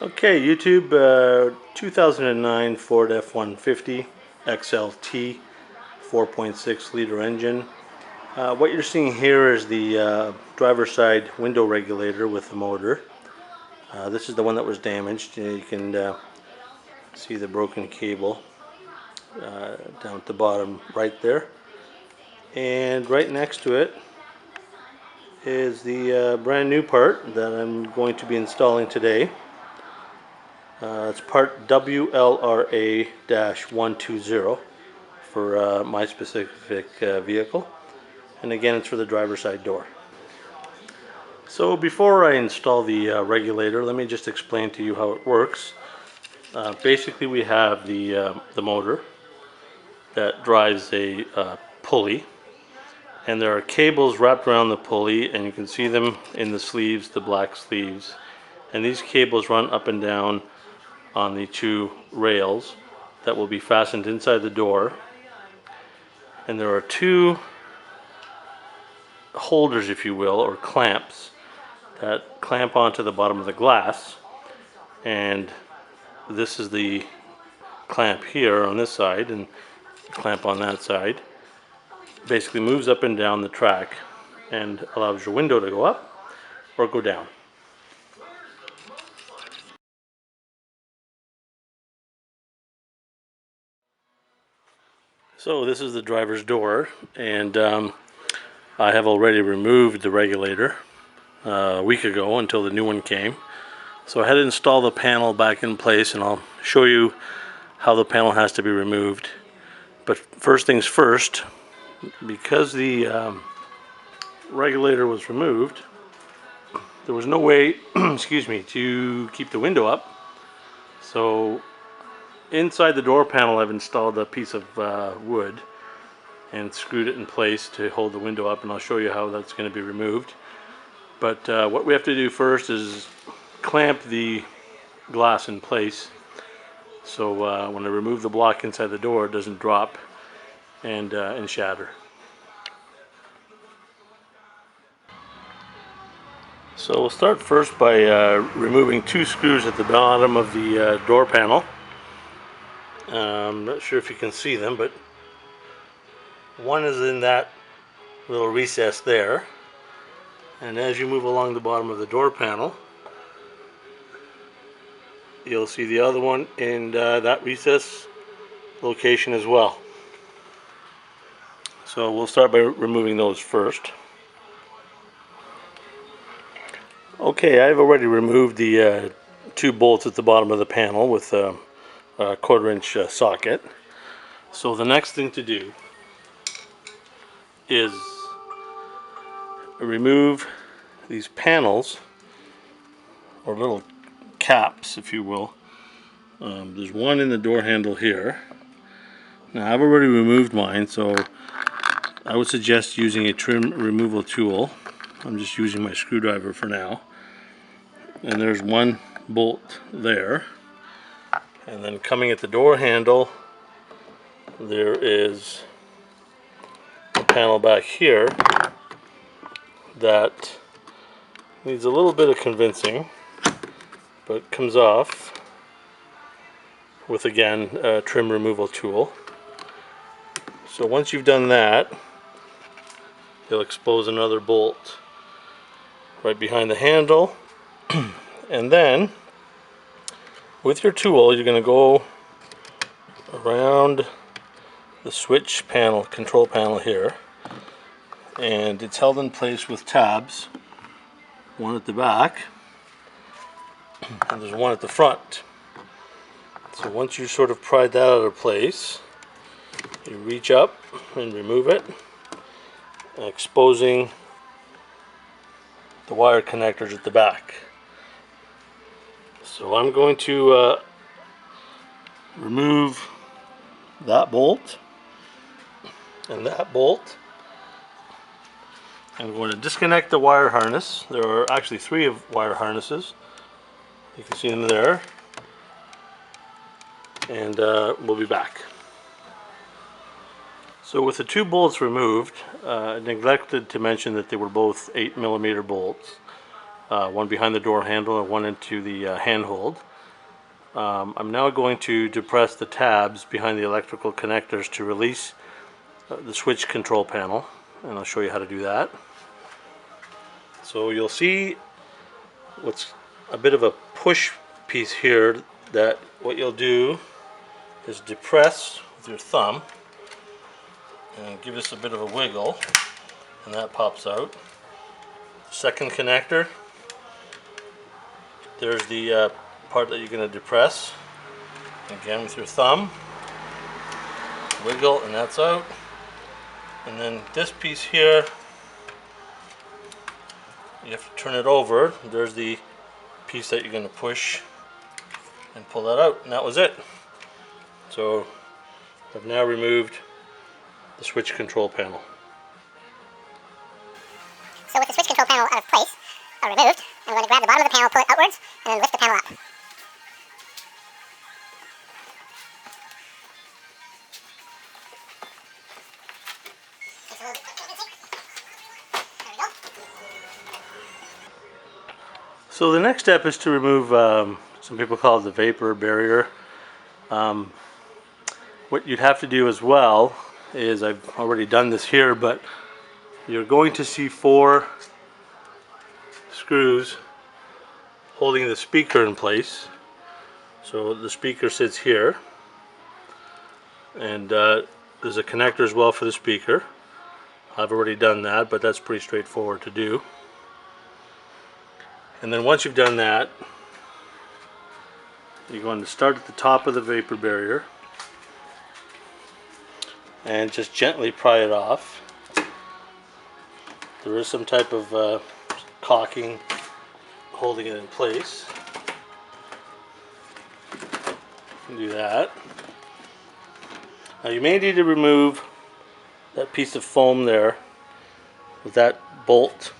Okay, YouTube, 2009 Ford F-150 XLT 4.6 liter engine. What you're seeing here is the driver's side window regulator with the motor. This is the one that was damaged. You can see the broken cable down at the bottom right there. And right next to it is the brand new part that I'm going to be installing today. It's part WLRA-120 for my specific vehicle, and again it's for the driver's side door. So before I install the regulator, let me just explain to you how it works. Basically we have the motor that drives a pulley, and there are cables wrapped around the pulley, and you can see them in the sleeves, the black sleeves, and these cables run up and down on the two rails that will be fastened inside the door. And there are two holders, if you will, or clamps that clamp onto the bottom of the glass, and this is the clamp here on this side and clamp on that side. Basically moves up and down the track and allows your window to go up or go down. So this is the driver's door, and I have already removed the regulator a week ago until the new one came. So I had to install the panel back in place, and I'll show you how the panel has to be removed. But first things first, because the regulator was removed, there was no way excuse me, to keep the window up. So inside the door panel I've installed a piece of wood and screwed it in place to hold the window up, and I'll show you how that's going to be removed. But what we have to do first is clamp the glass in place, so when I remove the block inside the door, it doesn't drop and shatter. So we'll start first by removing two screws at the bottom of the door panel. I'm not sure if you can see them, but one is in that little recess there, and as you move along the bottom of the door panel, you'll see the other one in that recess location as well. So we'll start by removing those first. Okay, I've already removed the two bolts at the bottom of the panel with a 1/4 inch socket. So the next thing to do is remove these panels, or little caps if you will. There's one in the door handle here. Now I've already removed mine, so I would suggest using a trim removal tool. I'm just using my screwdriver for now. And there's one bolt there, and then coming at the door handle there is a panel back here that needs a little bit of convincing, but comes off with, again, a trim removal tool. So once you've done that, you'll expose another bolt right behind the handle, and then with your tool you're going to go around the switch panel, control panel here, and it's held in place with tabs, one at the back and there's one at the front. So once you sort of pry that out of place, you reach up and remove it, exposing the wire connectors at the back. So I'm going to remove that bolt and that bolt. I'm going to disconnect the wire harness. There are actually 3 wire harnesses. You can see them there. And we'll be back. So with the 2 bolts removed, I neglected to mention that they were both 8mm bolts. one behind the door handle and one into the handhold. I'm now going to depress the tabs behind the electrical connectors to release the switch control panel, and I'll show you how to do that. So you'll see what's a bit of a push piece here, that what you'll do is depress with your thumb and give this a bit of a wiggle, and that pops out. Second connector, there's the part that you're going to depress. Again with your thumb, wiggle, and that's out. And then this piece here, you have to turn it over. There's the piece that you're going to push and pull that out, and that was it. So I've now removed the switch control panel. So with the switch control panel out of place, or removed, I'm going to grab the bottom of the panel, pull it outwards, and then lift the panel up. So the next step is to remove, some people call it the vapor barrier. What you'd have to do as well is, I've already done this here, but you're going to see 4 screws holding the speaker in place. So the speaker sits here, and there's a connector as well for the speaker. I've already done that, but that's pretty straightforward to do. And then once you've done that, you're going to start at the top of the vapor barrier and just gently pry it off. There is some type of caulking holding it in place. You can do that. Now you may need to remove that piece of foam there with that bolt.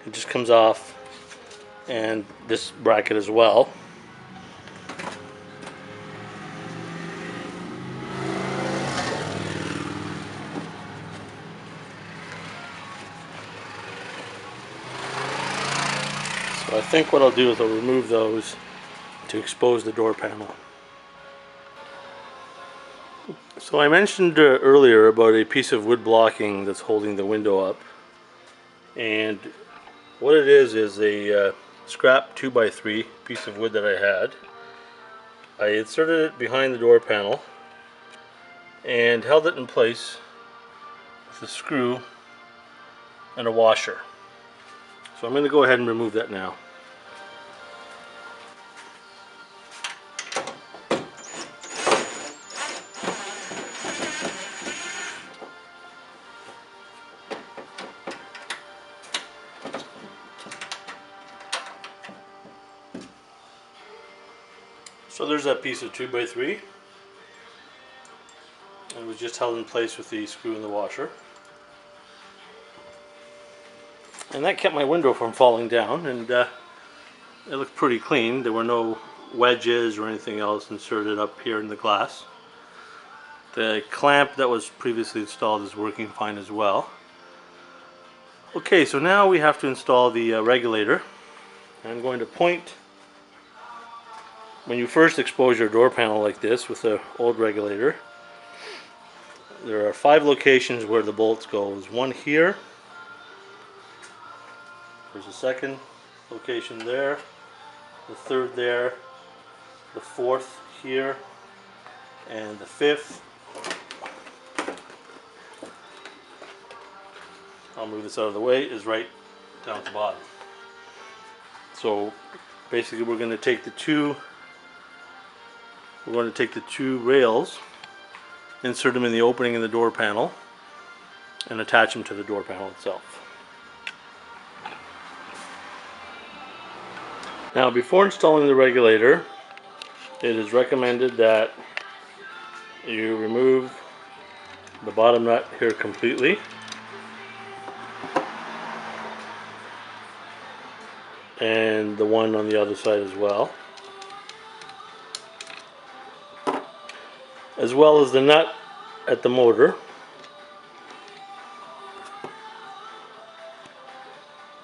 It just comes off, and this bracket as well. So I think what I'll do is I'll remove those to expose the door panel. So I mentioned earlier about a piece of wood blocking that's holding the window up, and what it is a scrap 2x3 piece of wood that I had. I inserted it behind the door panel and held it in place with a screw and a washer. So I'm going to go ahead and remove that now. So there's that piece of 2x3. It was just held in place with the screw and the washer. And that kept my window from falling down, and it looked pretty clean. There were no wedges or anything else inserted up here in the glass. The clamp that was previously installed is working fine as well. Okay, so now we have to install the regulator. I'm going to point. When you first expose your door panel like this with the old regulator, there are 5 locations where the bolts go. There's one here, there's a second location there, the third there, the fourth here, and the fifth. I'll move this out of the way, is right down at the bottom. So basically we're going to take the two rails, insert them in the opening in the door panel, and attach them to the door panel itself. Now before installing the regulator, it is recommended that you remove the bottom nut here completely. And the one on the other side as well. As well as the nut at the motor.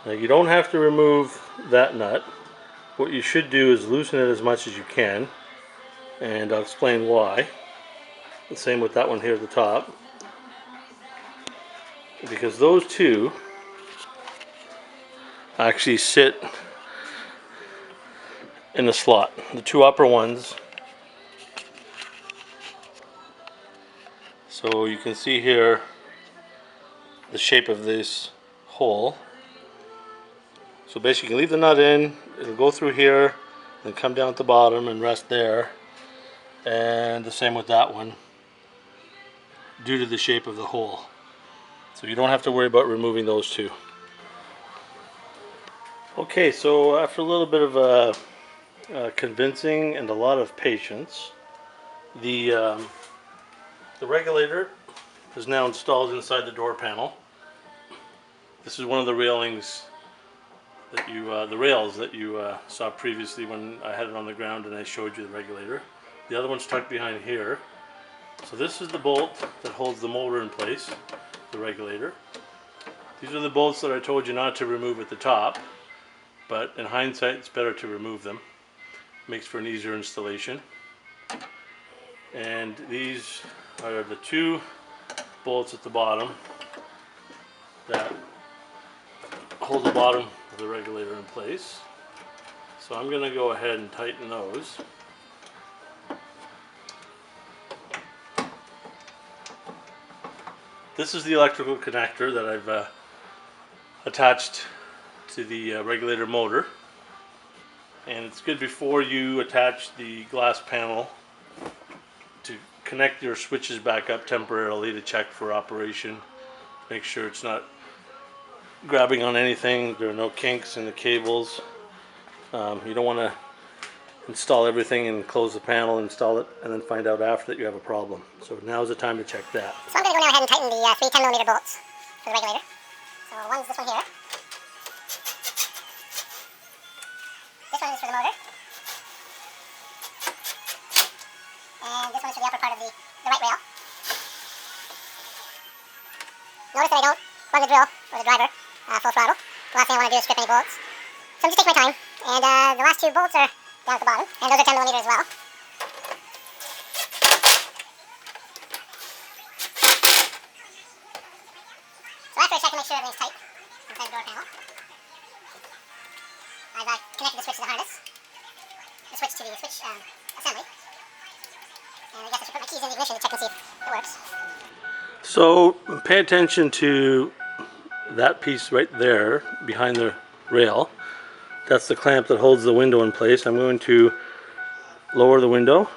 Now you don't have to remove that nut. What you should do is loosen it as much as you can, and I'll explain why. The same with that one here at the top, because those two actually sit in the slot. The two upper ones. So you can see here the shape of this hole. So basically you can leave the nut in, it'll go through here, and come down at the bottom and rest there. And the same with that one, due to the shape of the hole. So you don't have to worry about removing those two. Okay, so after a little bit of convincing and a lot of patience, the regulator is now installed inside the door panel. This is one of the railings that the rails that you saw previously when I had it on the ground and I showed you the regulator. The other one's tucked behind here. So this is the bolt that holds the motor in place, the regulator. These are the bolts that I told you not to remove at the top, but in hindsight it's better to remove them. Makes for an easier installation. And these are the two bolts at the bottom that hold the bottom of the regulator in place. So I'm going to go ahead and tighten those. This is the electrical connector that I've attached to the regulator motor. And it's good before you attach the glass panel to connect your switches back up temporarily to check for operation. Make sure it's not grabbing on anything, there are no kinks in the cables. You don't want to install everything and close the panel, install it, and then find out after that you have a problem. So now is the time to check that. So I'm going to go now ahead and tighten the three 10mm bolts for the regulator. So one's this one here. This one is for the motor. And this one is for the upper part of the right rail. Notice that I don't run the drill or the driver full throttle. The last thing I want to do is strip any bolts. So I'm just taking my time. And the last two bolts are down at the bottom. And those are 10mm as well. So after I check to make sure everything's tight inside the door panel, I've connected the switch to the harness. The switch to the switch assembly. And I guess I should put my keys in the ignition to check and see if it works. So pay attention to that piece right there behind the rail. That's the clamp that holds the window in place. I'm going to lower the window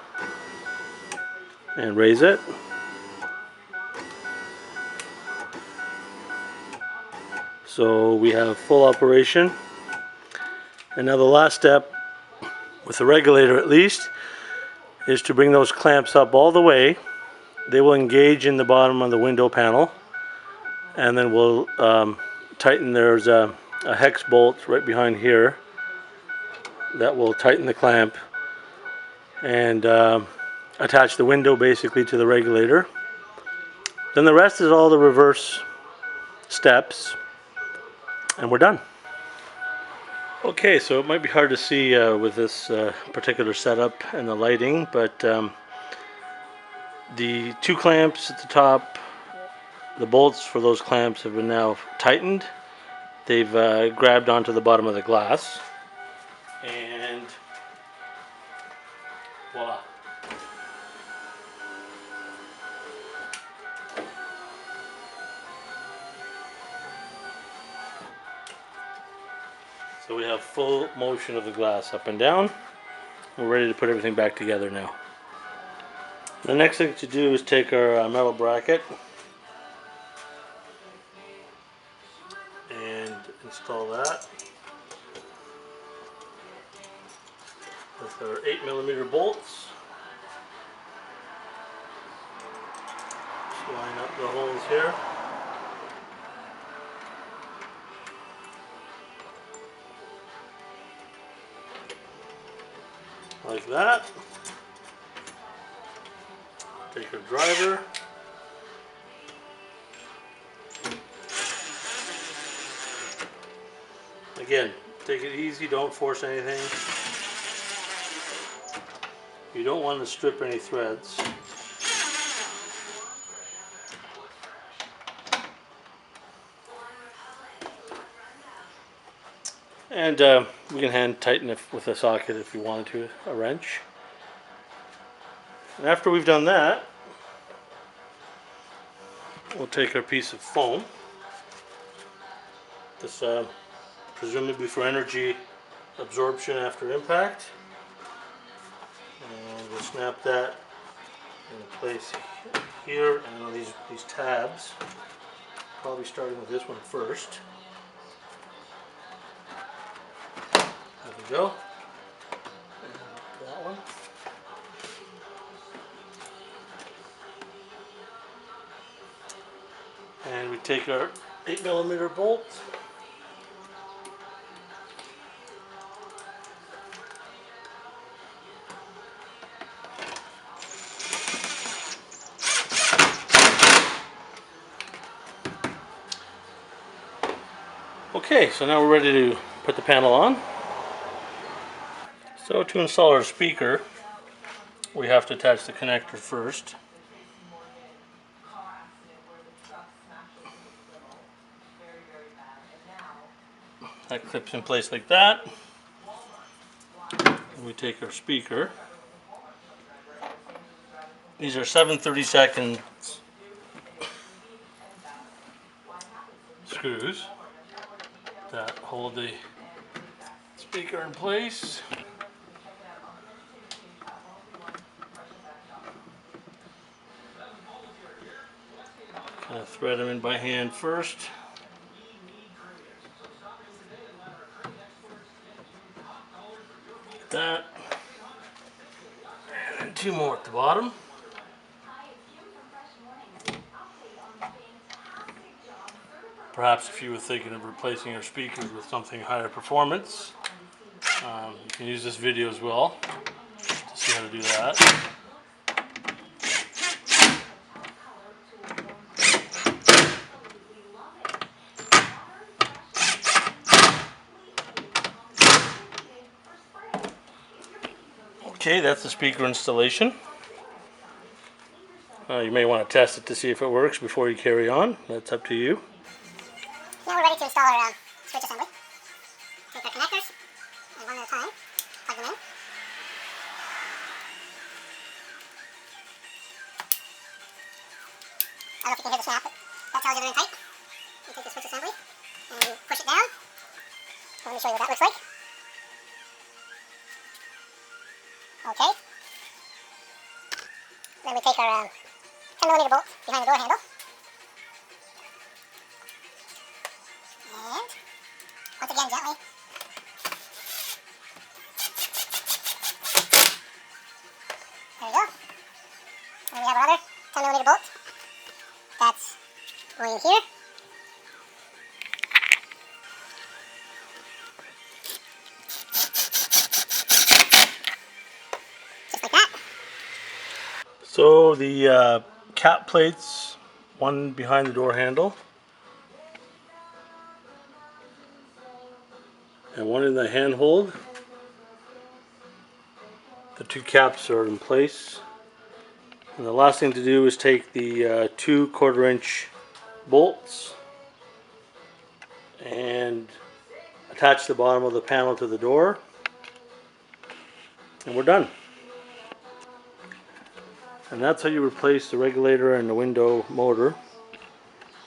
and raise it. So we have full operation. And now the last step, with the regulator at least, is to bring those clamps up all the way. They will engage in the bottom of the window panel, and then we'll tighten. There's a hex bolt right behind here that will tighten the clamp and attach the window basically to the regulator. Then the rest is all the reverse steps, and we're done. Okay, so it might be hard to see with this particular setup and the lighting, but the two clamps at the top, the bolts for those clamps have been now tightened. They've grabbed onto the bottom of the glass, and voila. So we have full motion of the glass up and down. We're ready to put everything back together now. The next thing to do is take our metal bracket and install that with our 8mm bolts. Just line up the holes here. Like that. Take our driver. Again, take it easy, don't force anything. You don't want to strip any threads. And we can hand tighten it with a socket if you wanted to, a wrench. And after we've done that, we'll take our piece of foam. This presumably for energy absorption after impact. And we'll snap that in place here and on these tabs. Probably starting with this one first. There we go. And that one. And we take our 8mm bolt. Okay, so now we're ready to put the panel on. So to install our speaker, we have to attach the connector first. That clips in place like that. And we take our speaker. These are 7/32 screws that hold the speaker in place. Kind of thread them in by hand first. Like that. And then two more at the bottom. Perhaps if you were thinking of replacing your speakers with something higher performance, you can use this video as well to see how to do that. Okay, that's the speaker installation. You may want to test it to see if it works before you carry on. That's up to you. Now we're ready to install our switch assembly. Take our connectors, and one at a time, plug them in. I don't know if you can hear the snap, but that tells you they're in tight. You take the switch assembly, and you push it down. Let me show you what that looks like. Okay. Then we take our 10mm bolt behind the door handle. And once again, gently. There we go. And we have our other 10mm bolt. That's going in here. Just like that. So the cap plates, one behind the door handle and one in the handhold. The two caps are in place. And the last thing to do is take the 2 1/4-inch bolts and attach the bottom of the panel to the door, and we're done. And that's how you replace the regulator and the window motor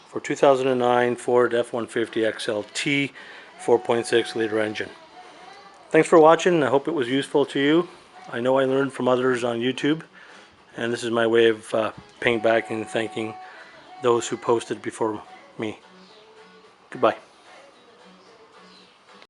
for 2009 Ford F-150 XLT 4.6 liter engine. Thanks for watching. I hope it was useful to you. I know I learned from others on YouTube, and this is my way of paying back and thanking those who posted before me. Goodbye.